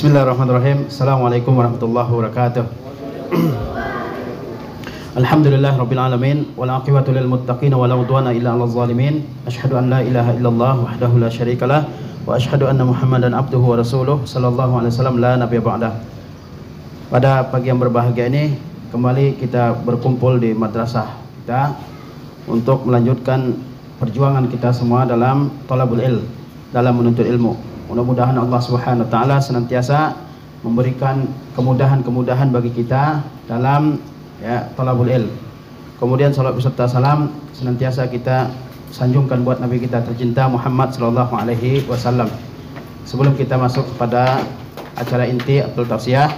Bismillahirrahmanirrahim. Assalamualaikum warahmatullahi wabarakatuh. Alhamdulillah rabbil alamin wal aqibatu lil muttaqin wa la udwana illa 'alal zalimin. Asyhadu an la ilaha illallah wahdahu la syarikalah wa asyhadu anna Muhammadan abduhu wa rasuluh sallallahu alaihi wasallam la nabiyya ba'dah. Pada pagi yang berbahagia ini kembali kita berkumpul di madrasah kita untuk melanjutkan perjuangan kita semua dalam thalabul ilm, dalam menuntut ilmu. Mudah-mudahan Allah Subhanahu wa taala senantiasa memberikan kemudahan-kemudahan bagi kita dalam thalabul ilm. Kemudian salat beserta salam senantiasa kita sanjungkan buat Nabi kita tercinta Muhammad sallallahu alaihi wasallam. Sebelum kita masuk kepada acara inti Abdul Tafsiyah,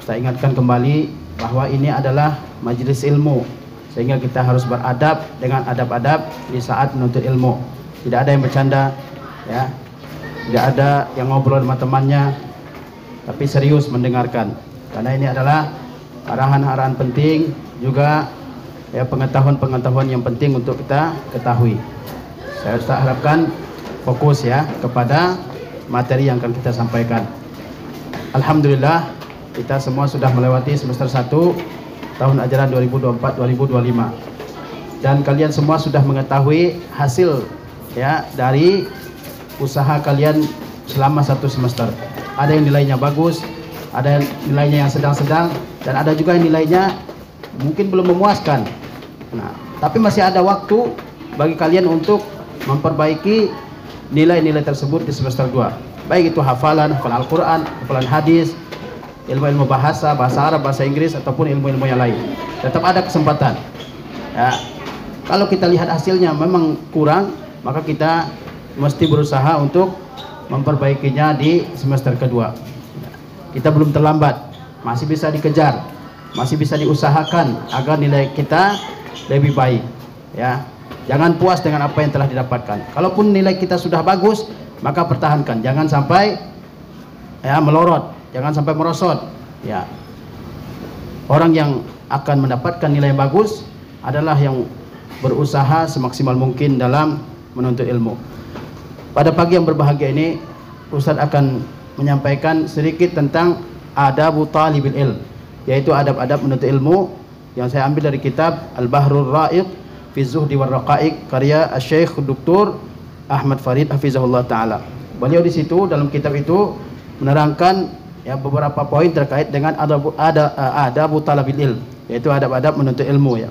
saya ingatkan kembali bahwa ini adalah majelis ilmu, sehingga kita harus beradab dengan adab-adab di saat menuntut ilmu. Tidak ada yang bercanda, ya. Tidak ada yang ngobrol sama temannya, tapi serius mendengarkan. Karena ini adalah arahan-arahan penting, juga pengetahuan-pengetahuan yang penting untuk kita ketahui. Saya harapkan fokus kepada materi yang akan kita sampaikan. Alhamdulillah kita semua sudah melewati semester 1 tahun ajaran 2024-2025. Dan kalian semua sudah mengetahui hasil dari usaha kalian selama 1 semester. Ada yang nilainya bagus, ada yang nilainya yang sedang-sedang, dan ada juga yang nilainya mungkin belum memuaskan. Nah, tapi masih ada waktu bagi kalian untuk memperbaiki nilai-nilai tersebut di semester 2. Baik itu hafalan Al-Quran, hafalan hadis, ilmu-ilmu bahasa Arab, bahasa Inggris, ataupun ilmu-ilmu yang lain. Tetap ada kesempatan. Ya, kalau kita lihat hasilnya memang kurang, maka kita mesti berusaha untuk memperbaikinya di semester kedua. Kita belum terlambat, masih bisa dikejar, masih bisa diusahakan agar nilai kita lebih baik. Ya, jangan puas dengan apa yang telah didapatkan. Kalaupun nilai kita sudah bagus, maka pertahankan, jangan sampai melorot, jangan sampai merosot. Ya, orang yang akan mendapatkan nilai yang bagus adalah yang berusaha semaksimal mungkin dalam menuntut ilmu. Pada pagi yang berbahagia ini, Ustadz akan menyampaikan sedikit tentang adabu talibil ilm, yaitu adab-adab menuntut ilmu yang saya ambil dari kitab Al-Bahrul Ra'iq fi Zuhdi war Raqa'iq karya Syekh Dr. Ahmad Farid hafizahullah taala. Beliau di situ dalam kitab itu menerangkan beberapa poin terkait dengan adabu talabil ilm, yaitu adab-adab menuntut ilmu ya.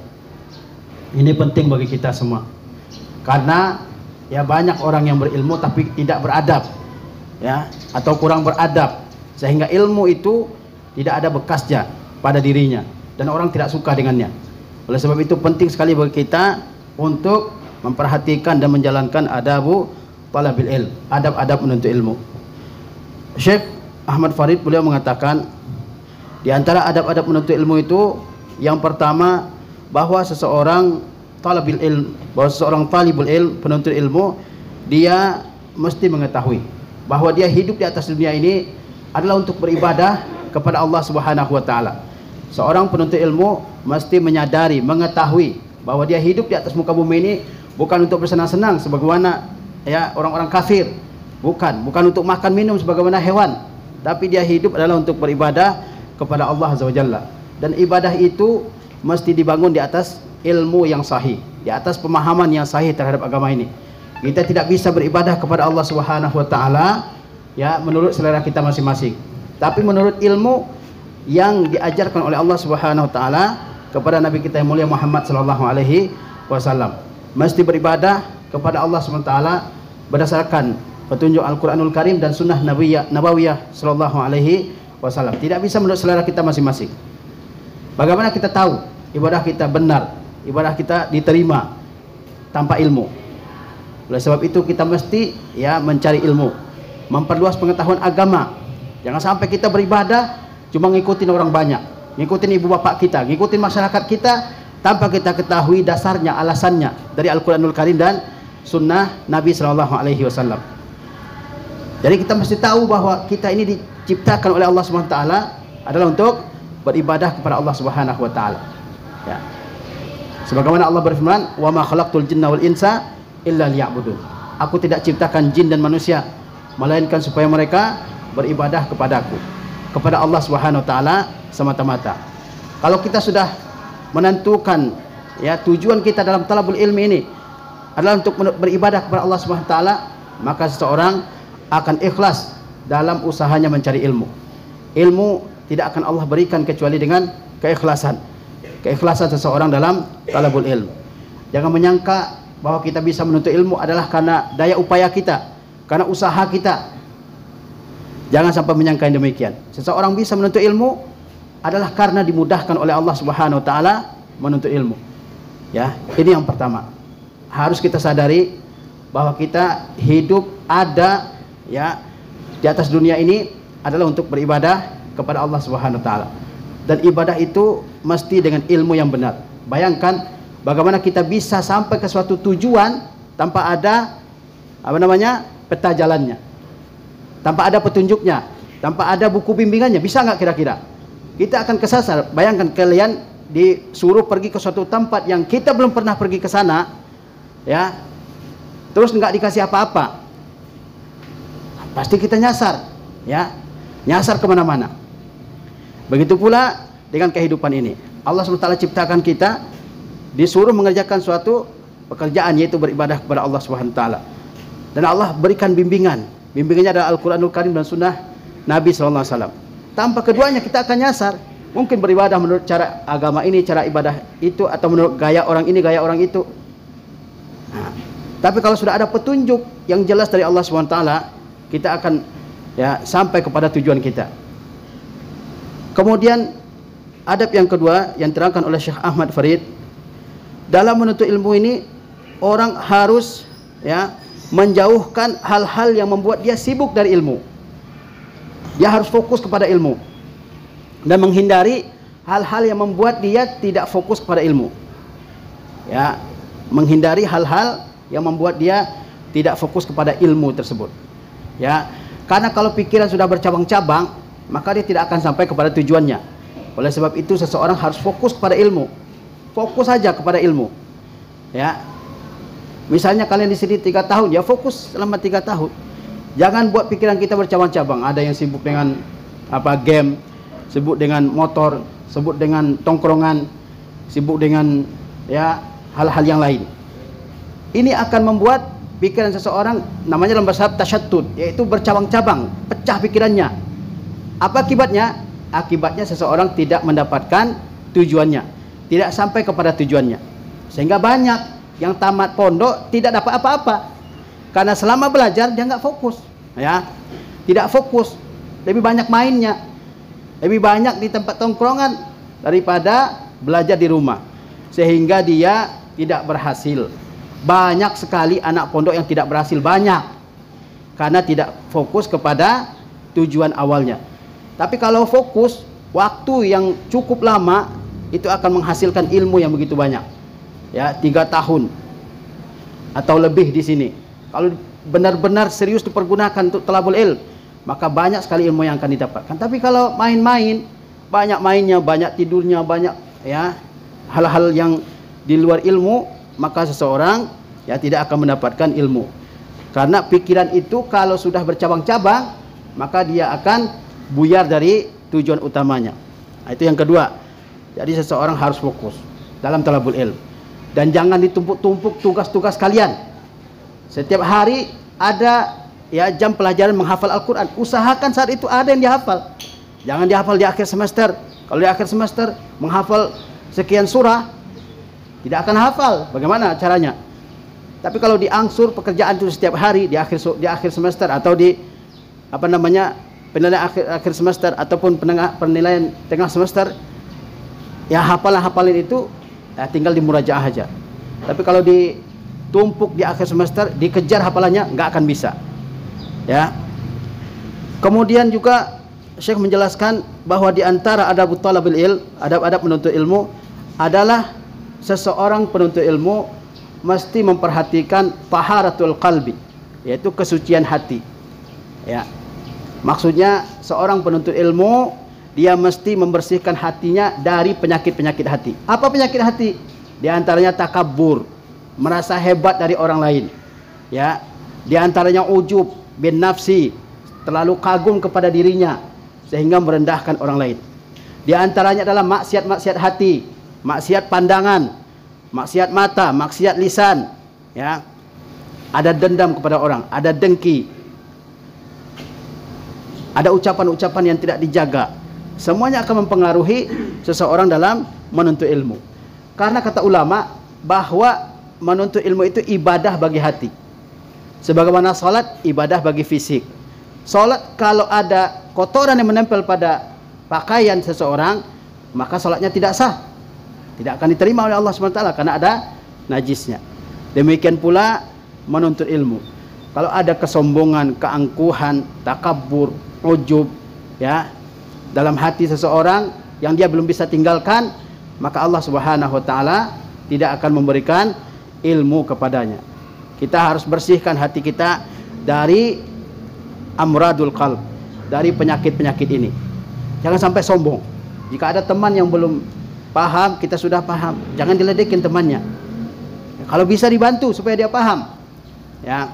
Ini penting bagi kita semua. Karena banyak orang yang berilmu tapi tidak beradab, atau kurang beradab, sehingga ilmu itu tidak ada bekasnya pada dirinya dan orang tidak suka dengannya. Oleh sebab itu penting sekali bagi kita untuk memperhatikan dan menjalankan adabu talabil ilm, adab-adab menuntut ilmu. Syekh Ahmad Farid beliau mengatakan, di antara adab-adab menuntut ilmu itu yang pertama, bahwa seseorang talibul ilm, bahwa seorang talibul ilm, penuntut ilmu, dia mesti mengetahui bahwa dia hidup di atas dunia ini adalah untuk beribadah kepada Allah Subhanahu wa taala. Seorang penuntut ilmu mesti menyadari, mengetahui bahwa dia hidup di atas muka bumi ini bukan untuk bersenang-senang sebagaimana orang-orang kafir, bukan untuk makan minum sebagaimana hewan, tapi dia hidup adalah untuk beribadah kepada Allah Azza wa Jalla. Dan ibadah itu mesti dibangun di atas ilmu yang sahih, di atas pemahaman yang sahih terhadap agama ini. Kita tidak bisa beribadah kepada Allah Subhanahu wa taala menurut selera kita masing-masing, tapi menurut ilmu yang diajarkan oleh Allah Subhanahu wa taala kepada Nabi kita yang mulia Muhammad sallallahu alaihi wasallam. Mesti beribadah kepada Allah Subhanahu wa taala berdasarkan petunjuk Al-Qur'anul Karim dan sunnah Nabawiyah sallallahu alaihi wasallam. Tidak bisa menurut selera kita masing-masing. Bagaimana kita tahu ibadah kita benar, ibadah kita diterima tanpa ilmu? Oleh sebab itu kita mesti mencari ilmu, memperluas pengetahuan agama. Jangan sampai kita beribadah cuma ngikutin orang banyak, ngikutin ibu bapak kita, ngikutin masyarakat kita, tanpa kita ketahui dasarnya, alasannya dari Al-Quranul Karim dan sunnah Nabi Sallallahu Alaihi Wasallam. Jadi kita mesti tahu bahwa kita ini diciptakan oleh Allah Subhanahu Wa Taala adalah untuk beribadah kepada Allah Subhanahu Wa Taala. Sebagaimana Allah berfirman, "Wa ma khalaqtul jinna wal insa illa liya'budun." Aku tidak ciptakan jin dan manusia melainkan supaya mereka beribadah kepadaku, kepada Allah Subhanahu wa taala semata-mata. Kalau kita sudah menentukan ya tujuan kita dalam talabul ilmi ini adalah untuk beribadah kepada Allah Subhanahu wa taala, maka seseorang akan ikhlas dalam usahanya mencari ilmu. Ilmu tidak akan Allah berikan kecuali dengan keikhlasan. Keikhlasan seseorang dalam talabul ilmu. Jangan menyangka bahwa kita bisa menuntut ilmu adalah karena daya upaya kita, karena usaha kita. Jangan sampai menyangka yang demikian. Seseorang bisa menuntut ilmu adalah karena dimudahkan oleh Allah Subhanahu wa taala menuntut ilmu. Ya, ini yang pertama. Harus kita sadari bahwa kita hidup ada ya di atas dunia ini adalah untuk beribadah kepada Allah Subhanahu wa taala. Dan ibadah itu mesti dengan ilmu yang benar. Bayangkan bagaimana kita bisa sampai ke suatu tujuan tanpa ada peta jalannya, tanpa ada petunjuknya, tanpa ada buku bimbingannya. Bisa nggak kira-kira? Kita akan kesasar. Bayangkan kalian disuruh pergi ke suatu tempat yang kita belum pernah pergi ke sana, ya, terus nggak dikasih apa-apa, pasti kita nyasar, ya, nyasar kemana-mana. Begitu pula dengan kehidupan ini. Allah SWT ciptakan kita disuruh mengerjakan suatu pekerjaan, yaitu beribadah kepada Allah SWT. Dan Allah berikan bimbingan. Bimbingannya adalah Al-Quranul Karim dan Sunnah Nabi SAW. Tanpa keduanya kita akan nyasar. Mungkin beribadah menurut cara agama ini, cara ibadah itu, atau menurut gaya orang ini, gaya orang itu. Nah, tapi kalau sudah ada petunjuk yang jelas dari Allah SWT, kita akan ya sampai kepada tujuan kita. Kemudian adab yang kedua yang terangkan oleh Syekh Ahmad Farid, dalam menuntut ilmu ini orang harus ya menjauhkan hal-hal yang membuat dia sibuk dari ilmu. Dia harus fokus kepada ilmu dan menghindari hal-hal yang membuat dia tidak fokus kepada ilmu. Ya, menghindari hal-hal yang membuat dia tidak fokus kepada ilmu tersebut. Ya, karena kalau pikiran sudah bercabang-cabang, maka dia tidak akan sampai kepada tujuannya. Oleh sebab itu seseorang harus fokus kepada ilmu. Fokus saja kepada ilmu. Ya. Misalnya kalian di sini 3 tahun, ya fokus selama 3 tahun. Jangan buat pikiran kita bercabang-cabang. Ada yang sibuk dengan game, sibuk dengan motor, sibuk dengan tongkrongan, sibuk dengan ya hal-hal yang lain. Ini akan membuat pikiran seseorang, namanya dalam bahasa tasyattut, yaitu bercabang-cabang, pecah pikirannya. Apa akibatnya? Akibatnya seseorang tidak mendapatkan tujuannya, tidak sampai kepada tujuannya. Sehingga banyak yang tamat pondok tidak dapat apa-apa, karena selama belajar dia nggak fokus, ya, tidak fokus, lebih banyak mainnya, lebih banyak di tempat tongkrongan daripada belajar di rumah, sehingga dia tidak berhasil. Banyak sekali anak pondok yang tidak berhasil, banyak, karena tidak fokus kepada tujuan awalnya. Tapi kalau fokus, waktu yang cukup lama itu akan menghasilkan ilmu yang begitu banyak. Ya, 3 tahun atau lebih di sini. Kalau benar-benar serius dipergunakan untuk talabul ilm, maka banyak sekali ilmu yang akan didapatkan. Tapi kalau main-main, banyak mainnya, banyak tidurnya, banyak ya hal-hal yang di luar ilmu, maka seseorang ya tidak akan mendapatkan ilmu. Karena pikiran itu kalau sudah bercabang-cabang, maka dia akan buyar dari tujuan utamanya. Nah, itu yang kedua. Jadi seseorang harus fokus dalam talabul ilm. Dan jangan ditumpuk-tumpuk tugas-tugas kalian. Setiap hari ada ya jam pelajaran menghafal Al-Quran. Usahakan saat itu ada yang dihafal. Jangan dihafal di akhir semester. Kalau di akhir semester menghafal sekian surah, tidak akan hafal. Bagaimana caranya? Tapi kalau diangsur pekerjaan itu setiap hari di akhir semester, atau di penilaian akhir semester, ataupun penilaian tengah semester, ya hafalan itu ya tinggal dimurajaah aja. Tapi kalau ditumpuk di akhir semester, dikejar hafalannya, nggak akan bisa. Ya. Kemudian juga Syekh menjelaskan bahwa di antara adab thalabil ilm, adab-adab menuntut ilmu adalah seseorang penuntut ilmu mesti memperhatikan taharatul qalbi, yaitu kesucian hati. Ya. Maksudnya seorang penuntut ilmu dia mesti membersihkan hatinya dari penyakit-penyakit hati. Apa penyakit hati? Di antaranya takabbur, merasa hebat dari orang lain. Ya, di antaranya ujub bin nafsi, terlalu kagum kepada dirinya sehingga merendahkan orang lain. Di antaranya adalah maksiat-maksiat hati, maksiat pandangan, maksiat mata, maksiat lisan, ya. Ada dendam kepada orang, ada dengki, ada ucapan-ucapan yang tidak dijaga. Semuanya akan mempengaruhi seseorang dalam menuntut ilmu. Karena kata ulama bahwa menuntut ilmu itu ibadah bagi hati, sebagaimana salat ibadah bagi fisik. Salat kalau ada kotoran yang menempel pada pakaian seseorang, maka salatnya tidak sah, tidak akan diterima oleh Allah SWT karena ada najisnya. Demikian pula menuntut ilmu. Kalau ada kesombongan, keangkuhan, takabur, ujub, ya, dalam hati seseorang yang dia belum bisa tinggalkan, maka Allah Subhanahu wa taala tidak akan memberikan ilmu kepadanya. Kita harus bersihkan hati kita dari amradul qalb, dari penyakit-penyakit ini. Jangan sampai sombong. Jika ada teman yang belum paham, kita sudah paham, jangan diledekin temannya. Kalau bisa dibantu supaya dia paham, ya.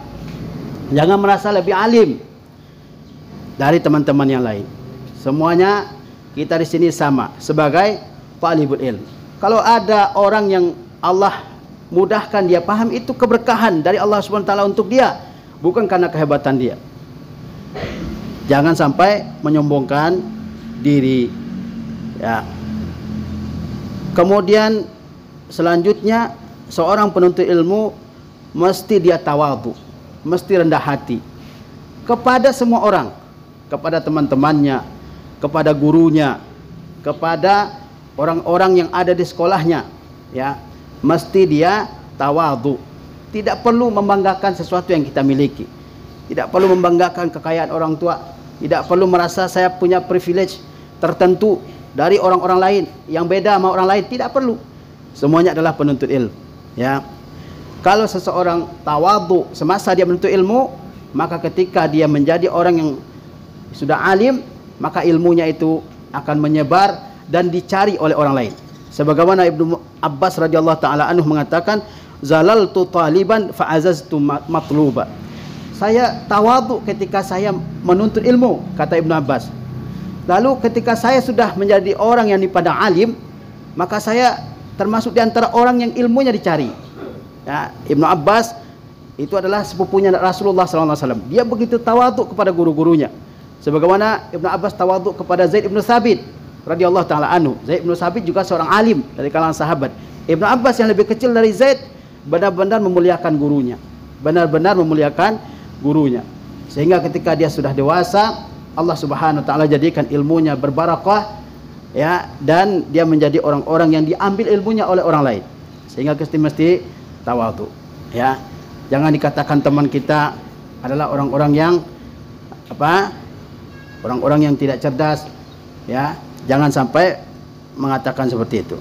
Jangan merasa lebih alim dari teman-teman yang lain. Semuanya kita di sini sama sebagai talibul ilm. Kalau ada orang yang Allah mudahkan dia paham, itu keberkahan dari Allah SWT untuk dia, bukan karena kehebatan dia. Jangan sampai menyombongkan diri, ya. Kemudian selanjutnya, seorang penuntut ilmu mesti dia tawadhu, mesti rendah hati kepada semua orang, kepada teman-temannya, kepada gurunya, kepada orang-orang yang ada di sekolahnya, ya. Mesti dia tawadhu. Tidak perlu membanggakan sesuatu yang kita miliki, tidak perlu membanggakan kekayaan orang tua, tidak perlu merasa saya punya privilege tertentu dari orang-orang lain yang beda sama orang lain, tidak perlu. Semuanya adalah penuntut ilmu, ya. Kalau seseorang tawadhu semasa dia menuntut ilmu, maka ketika dia menjadi orang yang sudah alim, maka ilmunya itu akan menyebar dan dicari oleh orang lain. Sebagaimana Ibnu Abbas radhiyallahu taala anhu mengatakan, zalaltu taliban fa'azaztu matluba. Saya tawadhu ketika saya menuntut ilmu, kata Ibnu Abbas. Lalu ketika saya sudah menjadi orang yang dipandang alim, maka saya termasuk di antara orang yang ilmunya dicari. Ya, Ibnu Abbas itu adalah sepupunya Rasulullah SAW. Dia begitu tawadhu kepada guru-gurunya. Sebagaimana Ibnu Abbas tawadhu kepada Zaid ibn Thabit radhiyallahu taala anhu. Zaid ibn Thabit juga seorang alim dari kalangan sahabat. Ibnu Abbas yang lebih kecil dari Zaid benar-benar memuliakan gurunya, benar-benar memuliakan gurunya, sehingga ketika dia sudah dewasa, Allah Subhanahu wa taala jadikan ilmunya berbarakah, ya, dan dia menjadi orang-orang yang diambil ilmunya oleh orang lain, sehingga kita mesti tawadhu, ya. Jangan dikatakan teman kita adalah orang-orang yang orang-orang yang tidak cerdas, ya. Jangan sampai mengatakan seperti itu.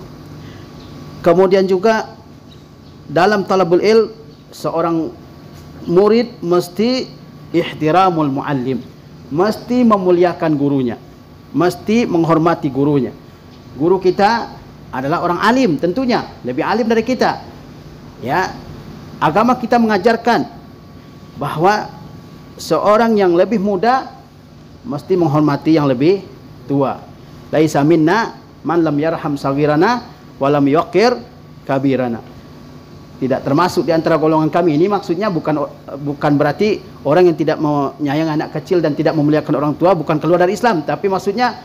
Kemudian juga dalam talabul ilm, seorang murid mesti ihtiramul muallim, mesti memuliakan gurunya, mesti menghormati gurunya. Guru kita adalah orang alim, tentunya lebih alim dari kita, ya. Agama kita mengajarkan bahwa seorang yang lebih muda mesti menghormati yang lebih tua. Laisa minna man lam yarham saghirana wa lam yuqir kabirana. Tidak termasuk di antara golongan kami. Ini maksudnya bukan berarti orang yang tidak menyayangi anak kecil dan tidak memuliakan orang tua bukan keluar dari Islam, tapi maksudnya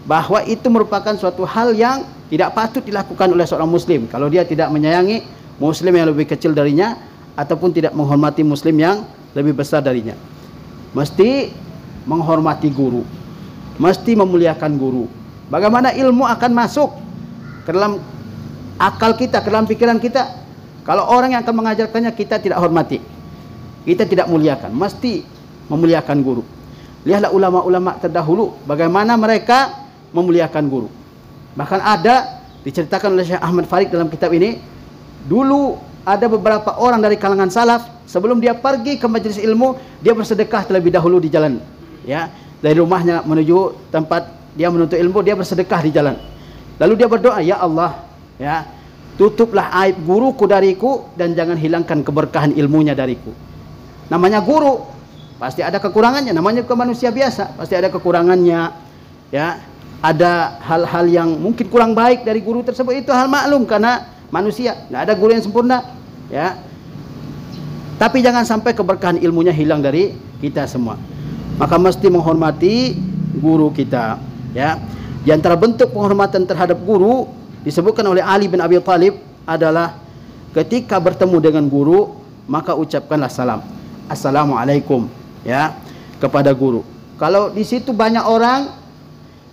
bahwa itu merupakan suatu hal yang tidak patut dilakukan oleh seorang muslim kalau dia tidak menyayangi muslim yang lebih kecil darinya ataupun tidak menghormati muslim yang lebih besar darinya. Mesti menghormati guru, mesti memuliakan guru. Bagaimana ilmu akan masuk ke dalam akal kita, ke dalam pikiran kita, kalau orang yang akan mengajarkannya kita tidak hormati, kita tidak muliakan? Mesti memuliakan guru. Lihatlah ulama-ulama terdahulu bagaimana mereka memuliakan guru. Bahkan ada diceritakan oleh Syekh Ahmad Farid dalam kitab ini, dulu ada beberapa orang dari kalangan salaf, sebelum dia pergi ke majelis ilmu, dia bersedekah terlebih dahulu di jalan, ya, dari rumahnya menuju tempat dia menuntut ilmu, dia bersedekah di jalan. Lalu dia berdoa, ya Allah, ya, tutuplah aib guruku dariku dan jangan hilangkan keberkahan ilmunya dariku. Namanya guru, pasti ada kekurangannya, namanya ke manusia biasa, pasti ada kekurangannya, ya. Ada hal-hal yang mungkin kurang baik dari guru tersebut, itu hal maklum karena manusia, nggak ada guru yang sempurna, ya. Tapi jangan sampai keberkahan ilmunya hilang dari kita semua. Maka mesti menghormati guru kita, ya. Di antara bentuk penghormatan terhadap guru disebutkan oleh Ali bin Abi Thalib adalah ketika bertemu dengan guru maka ucapkanlah salam, assalamualaikum, ya, kepada guru. Kalau di situ banyak orang,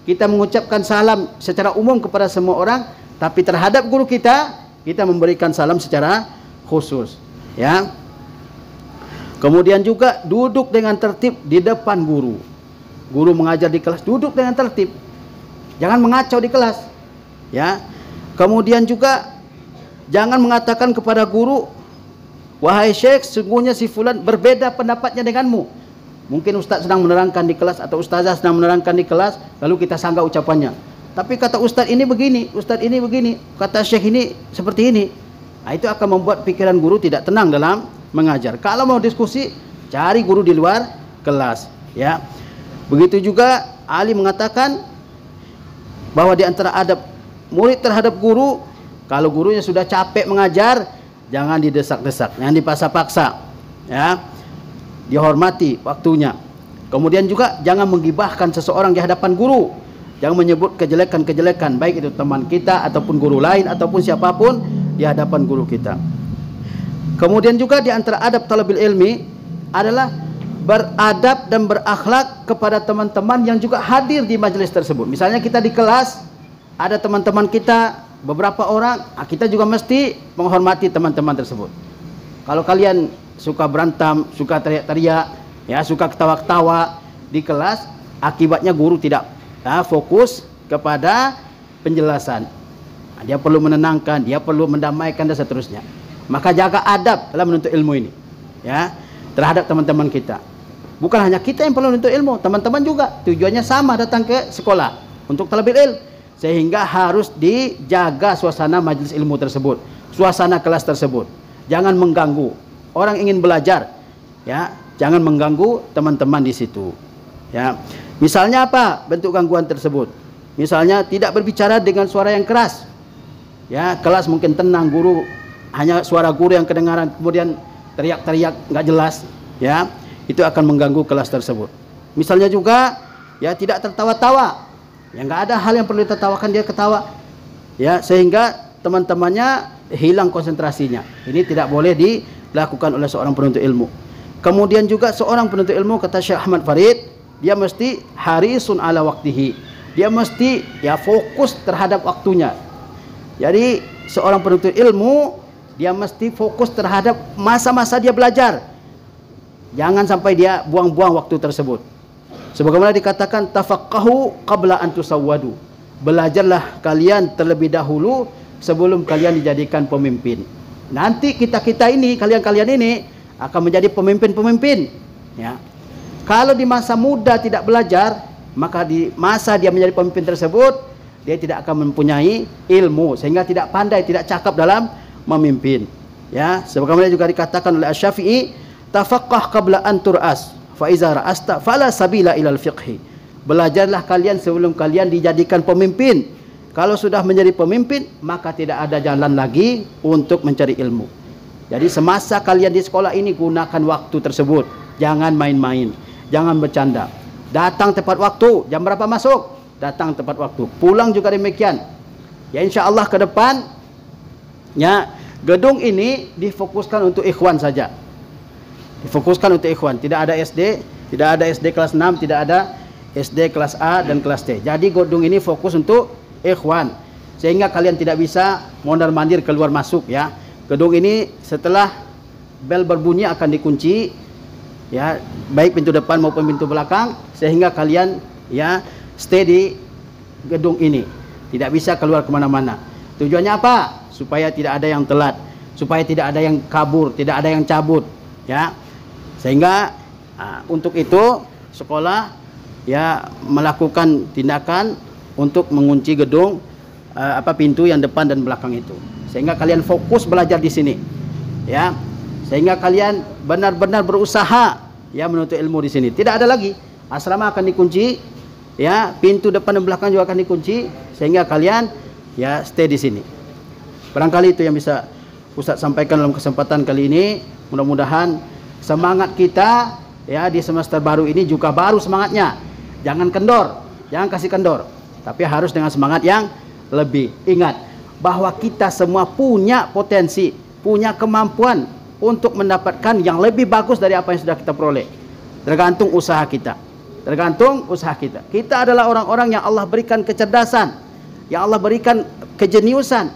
kita mengucapkan salam secara umum kepada semua orang, tapi terhadap guru kita memberikan salam secara khusus, ya. Kemudian juga duduk dengan tertib di depan guru. Guru mengajar di kelas, duduk dengan tertib, jangan mengacau di kelas, ya. Kemudian juga jangan mengatakan kepada guru, wahai syekh, sungguhnya si fulan berbeda pendapatnya denganmu. Mungkin ustaz sedang menerangkan di kelas atau ustazah sedang menerangkan di kelas, lalu kita sanggah ucapannya. Tapi kata ustaz ini begini, ustaz ini begini, kata syekh ini seperti ini. Nah, itu akan membuat pikiran guru tidak tenang dalam mengajar. Kalau mau diskusi, cari guru di luar kelas, ya. Begitu juga Ali mengatakan bahwa di antara adab murid terhadap guru, kalau gurunya sudah capek mengajar, jangan didesak-desak, jangan dipaksa-paksa, ya. Dihormati waktunya. Kemudian juga jangan menggibahkan seseorang di hadapan guru. Jangan menyebut kejelekan-kejelekan, baik itu teman kita ataupun guru lain ataupun siapapun di hadapan guru kita. Kemudian juga di antara adab talabil ilmi adalah beradab dan berakhlak kepada teman-teman yang juga hadir di majelis tersebut. Misalnya kita di kelas, ada teman-teman kita beberapa orang, kita juga mesti menghormati teman-teman tersebut. Kalau kalian suka berantem, suka teriak-teriak, ya, suka ketawa-ketawa di kelas, akibatnya guru tidak fokus kepada penjelasan. Nah, dia perlu menenangkan, dia perlu mendamaikan dan seterusnya. Maka jaga adab dalam menuntut ilmu ini, ya, terhadap teman-teman kita. Bukan hanya kita yang perlu menuntut ilmu, teman-teman juga tujuannya sama, datang ke sekolah untuk talabil ilm, sehingga harus dijaga suasana majelis ilmu tersebut, suasana kelas tersebut. Jangan mengganggu. Orang ingin belajar, ya, jangan mengganggu teman-teman di situ, ya. Misalnya apa bentuk gangguan tersebut? Misalnya tidak berbicara dengan suara yang keras, ya, kelas mungkin tenang, guru hanya suara guru yang kedengaran, kemudian teriak-teriak nggak jelas, ya, itu akan mengganggu kelas tersebut. Misalnya juga, ya, tidak tertawa-tawa, ya, nggak ada hal yang perlu ditertawakan dia ketawa, ya, sehingga teman-temannya hilang konsentrasinya. Ini tidak boleh dilakukan oleh seorang penuntut ilmu. Kemudian juga seorang penuntut ilmu, kata Syekh Ahmad Farid, dia mesti harisun ala waktihi, dia mesti, ya, fokus terhadap waktunya. Jadi seorang penuntut ilmu dia mesti fokus terhadap masa-masa dia belajar, jangan sampai dia buang-buang waktu tersebut. Sebagaimana dikatakan, tafaqahu qabla an tusawwadu, belajarlah kalian terlebih dahulu sebelum kalian dijadikan pemimpin. Nanti kita ini, kalian ini akan menjadi pemimpin-pemimpin, ya. Kalau di masa muda tidak belajar, maka di masa dia menjadi pemimpin tersebut dia tidak akan mempunyai ilmu, sehingga tidak pandai, tidak cakap dalam memimpin, ya. Sebagaimana juga dikatakan oleh Asy-Syafi'i, tafaqqah qabla an tur'as fa iza ra'asta fala sabila ilal fiqhi, belajarlah kalian sebelum kalian dijadikan pemimpin. Kalau sudah menjadi pemimpin, maka tidak ada jalan lagi untuk mencari ilmu. Jadi semasa kalian di sekolah ini, gunakan waktu tersebut, jangan main-main, jangan bercanda. Datang tepat waktu, jam berapa masuk, datang tepat waktu. Pulang juga demikian. Ya, insya Allah ke depan, ya, gedung ini difokuskan untuk ikhwan saja. Difokuskan untuk ikhwan, tidak ada SD, tidak ada SD kelas 6, tidak ada SD kelas A dan kelas T. Jadi gedung ini fokus untuk ikhwan, sehingga kalian tidak bisa mondar-mandir keluar masuk, ya. Gedung ini setelah bel berbunyi akan dikunci, ya, baik pintu depan maupun pintu belakang, sehingga kalian, ya, stay di gedung ini, tidak bisa keluar kemana-mana. Tujuannya apa? Supaya tidak ada yang telat, supaya tidak ada yang kabur, tidak ada yang cabut, ya. Sehingga untuk itu sekolah, ya, melakukan tindakan untuk mengunci gedung, pintu yang depan dan belakang itu, sehingga kalian fokus belajar di sini, ya. Sehingga kalian benar-benar berusaha ya menuntut ilmu di sini. Tidak ada lagi. Asrama akan dikunci, ya, pintu depan dan belakang juga akan dikunci, sehingga kalian ya stay di sini. Barangkali itu yang bisa Ustaz sampaikan dalam kesempatan kali ini. Mudah-mudahan semangat kita ya di semester baru ini juga baru semangatnya. Jangan kendor, jangan kasih kendor, tapi harus dengan semangat yang lebih. Ingat bahwa kita semua punya potensi, punya kemampuan untuk mendapatkan yang lebih bagus dari apa yang sudah kita peroleh. Tergantung usaha kita. Tergantung usaha kita. Kita adalah orang-orang yang Allah berikan kecerdasan, yang Allah berikan kejeniusan.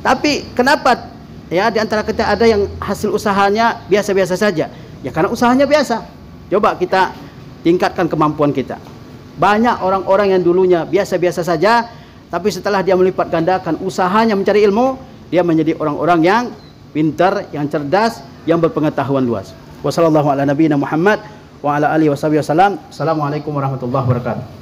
Tapi kenapa ya di antara kita ada yang hasil usahanya biasa-biasa saja? Ya karena usahanya biasa. Coba kita tingkatkan kemampuan kita. Banyak orang-orang yang dulunya biasa-biasa saja, tapi setelah dia melipat gandakan usahanya mencari ilmu, dia menjadi orang-orang yang pintar, yang cerdas, yang berpengetahuan luas. Wassalamualaikum warahmatullahi wabarakatuh. Assalamualaikum warahmatullahi wabarakatuh.